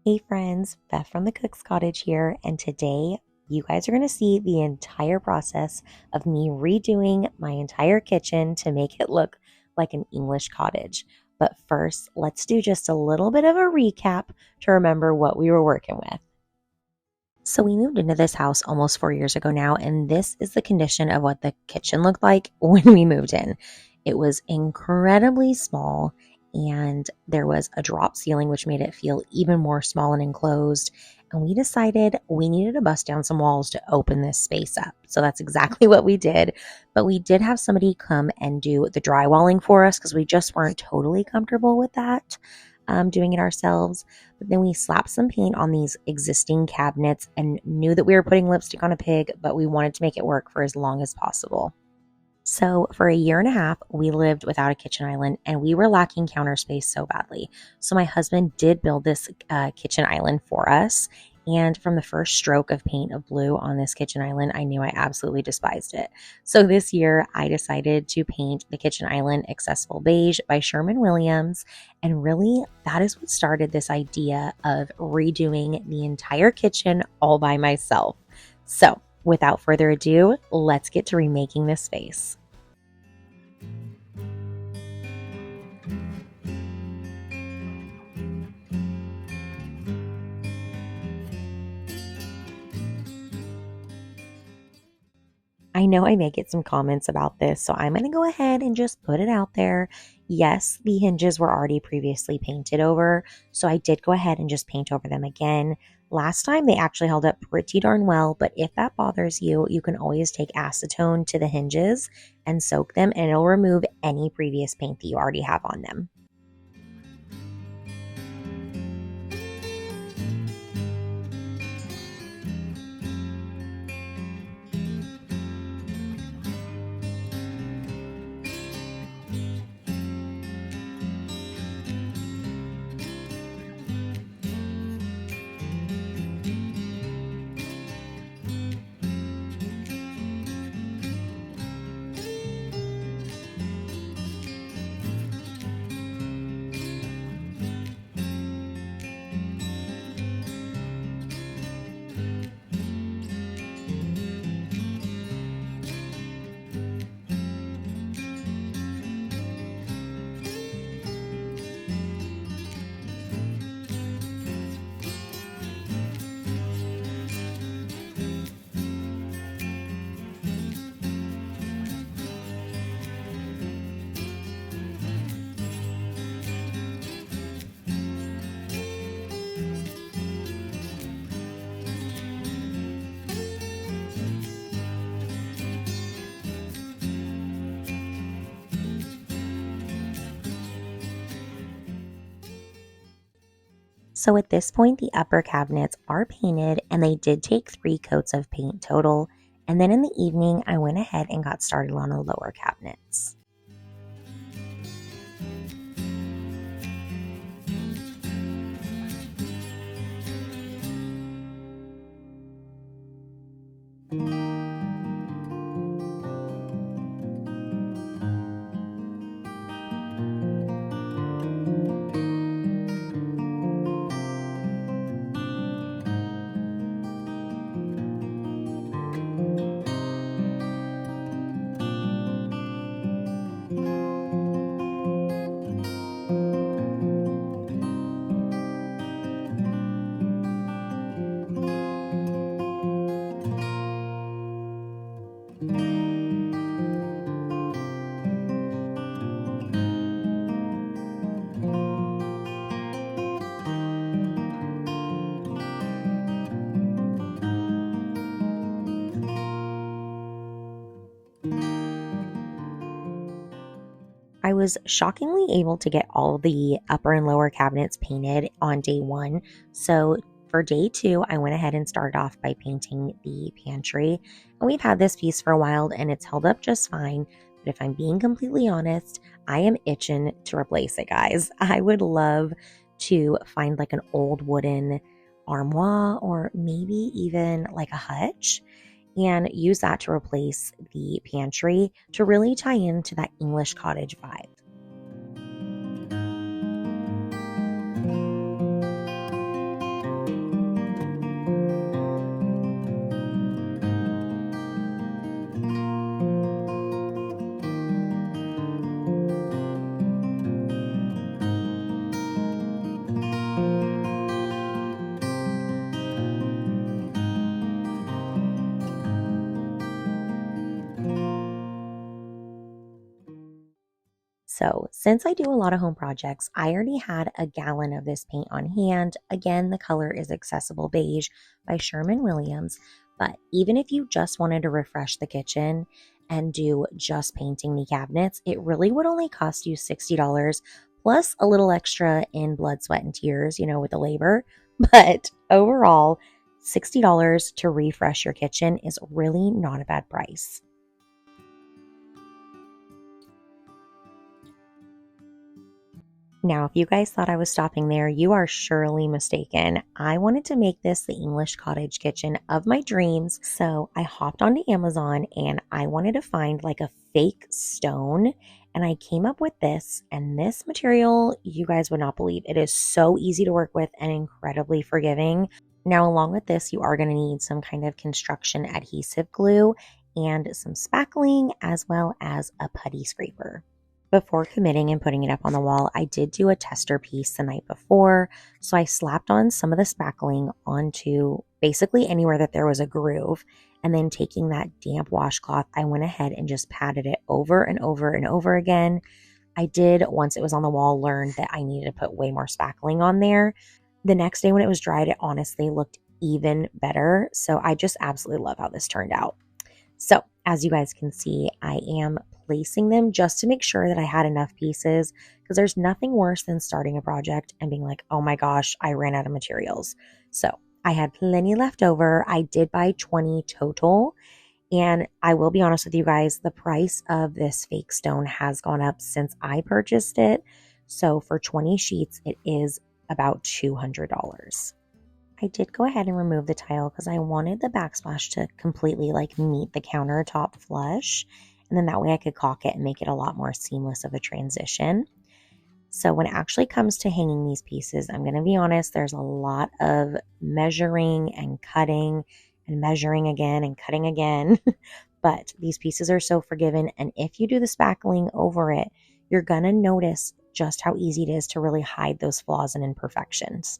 Hey friends, Beth from the Cook's Cottage here, and today you guys are going to see the entire process of me redoing my entire kitchen to make it look like an English cottage. But first, let's do just a little bit of a recap to remember what we were working with. So we moved into this house almost 4 years ago now, and this is the condition of what the kitchen looked like when we moved in. It was incredibly small, and there was a drop ceiling, which made it feel even more small and enclosed. And we decided we needed to bust down some walls to open this space up. So that's exactly what we did. But we did have somebody come and do the drywalling for us because we just weren't totally comfortable with that, doing it ourselves. But then we slapped some paint on these existing cabinets and knew that we were putting lipstick on a pig, but we wanted to make it work for as long as possible. So for a year and a half, we lived without a kitchen island and we were lacking counter space so badly. So my husband did build this kitchen island for us. And from the first stroke of paint of blue on this kitchen island, I knew I absolutely despised it. So this year, I decided to paint the kitchen island Accessible Beige by Sherwin-Williams. And really, that is what started this idea of redoing the entire kitchen all by myself. So without further ado, let's get to remaking this space. I know I may get some comments about this, so I'm going to go ahead and just put it out there. Yes, the hinges were already previously painted over, so I did go ahead and just paint over them again. Last time they actually held up pretty darn well, but if that bothers you, you can always take acetone to the hinges and soak them, and it'll remove any previous paint that you already have on them. So at this point, the upper cabinets are painted and they did take 3 coats of paint total. And then in the evening, I went ahead and got started on the lower cabinets. I was shockingly able to get all the upper and lower cabinets painted on day one. So for day two, I went ahead and started off by painting the pantry. And we've had this piece for a while and it's held up just fine. But if I'm being completely honest, I am itching to replace it, guys. I would love to find like an old wooden armoire or maybe even like a hutch and use that to replace the pantry to really tie into that English cottage vibe. So, since I do a lot of home projects, I already had a gallon of this paint on hand. Again, the color is Accessible Beige by Sherman-Williams. But even if you just wanted to refresh the kitchen and do just painting the cabinets, it really would only cost you $60 plus a little extra in blood, sweat, and tears, with the labor. But overall, $60 to refresh your kitchen is really not a bad price. Now, if you guys thought I was stopping there, you are surely mistaken. I wanted to make this the English cottage kitchen of my dreams. So I hopped onto Amazon and I wanted to find like a fake stone. And I came up with this. And this material, you guys would not believe. It is so easy to work with and incredibly forgiving. Now, along with this, you are going to need some kind of construction adhesive glue and some spackling, as well as a putty scraper. Before committing and putting it up on the wall, I did do a tester piece the night before. So I slapped on some of the spackling onto basically anywhere that there was a groove. And then taking that damp washcloth, I went ahead and just patted it over and over and over again. I did, once it was on the wall, learn that I needed to put way more spackling on there. The next day when it was dried, it honestly looked even better. So I just absolutely love how this turned out. So as you guys can see, I am placing them just to make sure that I had enough pieces, because there's nothing worse than starting a project and being like, oh my gosh, I ran out of materials. So I had plenty left over. I did buy 20 total. And I will be honest with you guys, the price of this fake stone has gone up since I purchased it. So for 20 sheets, it is about $200. I did go ahead and remove the tile because I wanted the backsplash to completely meet the countertop flush. And then that way I could caulk it and make it a lot more seamless of a transition. So when it actually comes to hanging these pieces, I'm going to be honest, there's a lot of measuring and cutting and measuring again and cutting again. But these pieces are so forgiving. And if you do the spackling over it, you're going to notice just how easy it is to really hide those flaws and imperfections.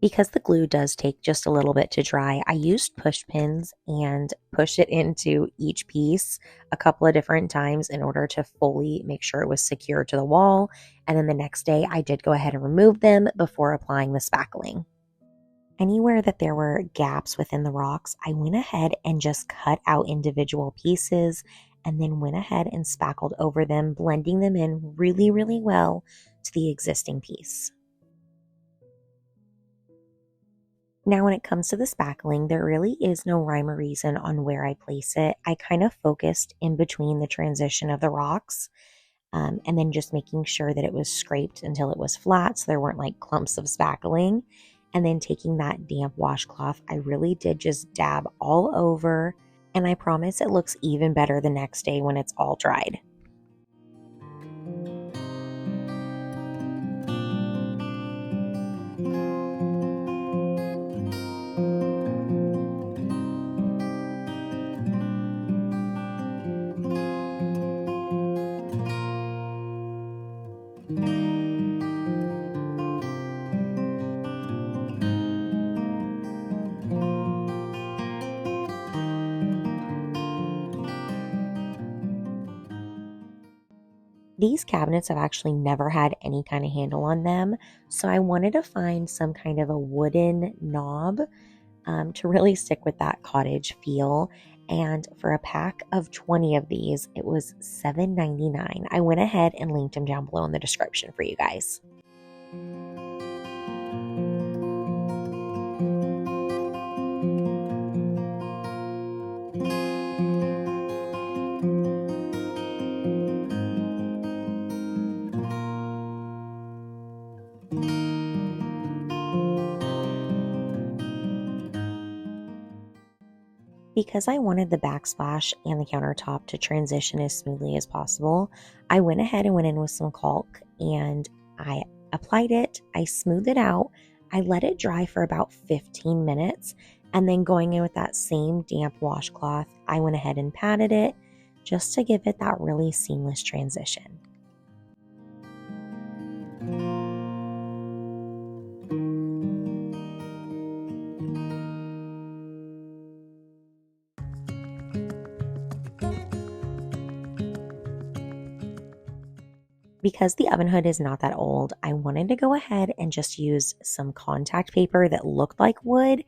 Because the glue does take just a little bit to dry, I used push pins and pushed it into each piece a couple of different times in order to fully make sure it was secure to the wall. And then the next day, I did go ahead and remove them before applying the spackling. Anywhere that there were gaps within the rocks, I went ahead and just cut out individual pieces and then went ahead and spackled over them, blending them in really, really well to the existing piece. Now, when it comes to the spackling, there really is no rhyme or reason on where I place it. I kind of focused in between the transition of the rocks, and then just making sure that it was scraped until it was flat so there weren't clumps of spackling. And then taking that damp washcloth, I really did just dab all over, and I promise it looks even better the next day when it's all dried. These cabinets have actually never had any kind of handle on them, so I wanted to find some kind of a wooden knob to really stick with that cottage feel. And for a pack of 20 of these, it was $7.99. I went ahead and linked them down below in the description for you guys. Because I wanted the backsplash and the countertop to transition as smoothly as possible, I went ahead and went in with some caulk and I applied it, I smoothed it out, I let it dry for about 15 minutes, and then going in with that same damp washcloth, I went ahead and patted it just to give it that really seamless transition. Because the oven hood is not that old, I wanted to go ahead and just use some contact paper that looked like wood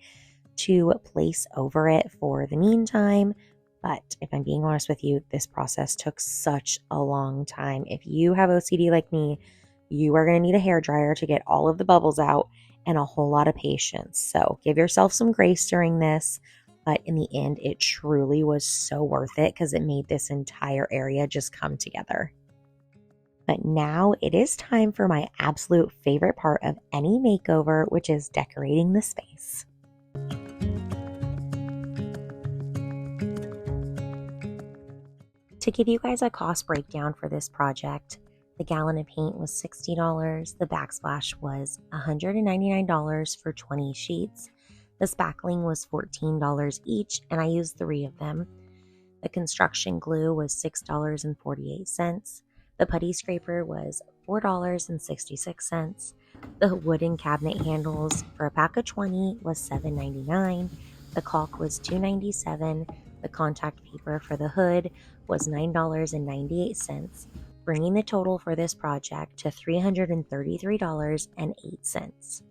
to place over it for the meantime. But if I'm being honest with you, this process took such a long time. If you have OCD like me, you are going to need a hairdryer to get all of the bubbles out and a whole lot of patience. So give yourself some grace during this. But in the end, it truly was so worth it because it made this entire area just come together. But now it is time for my absolute favorite part of any makeover, which is decorating the space. To give you guys a cost breakdown for this project, the gallon of paint was $60, the backsplash was $199 for 20 sheets, the spackling was $14 each, and I used 3 of them. The construction glue was $6.48. The putty scraper was $4.66. The wooden cabinet handles for a pack of 20 was $7.99. The caulk was $2.97. The contact paper for the hood was $9.98, bringing the total for this project to $333.08.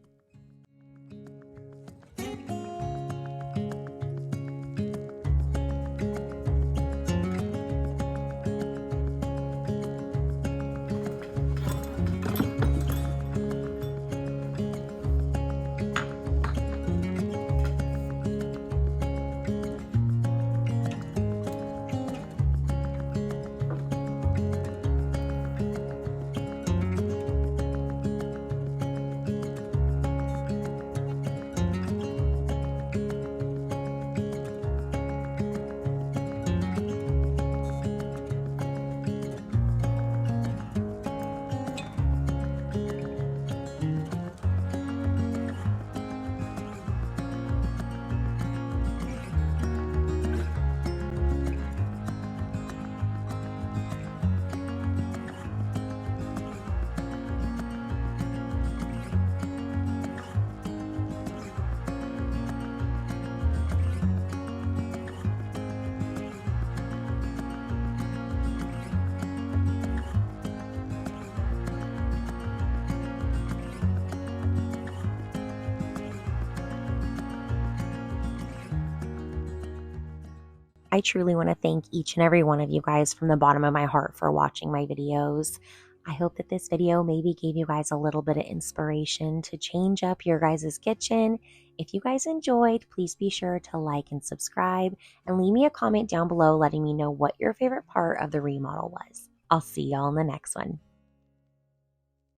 I truly want to thank each and every one of you guys from the bottom of my heart for watching my videos. I hope that this video maybe gave you guys a little bit of inspiration to change up your guys' kitchen. If you guys enjoyed, please be sure to like and subscribe and leave me a comment down below letting me know what your favorite part of the remodel was. I'll see y'all in the next one.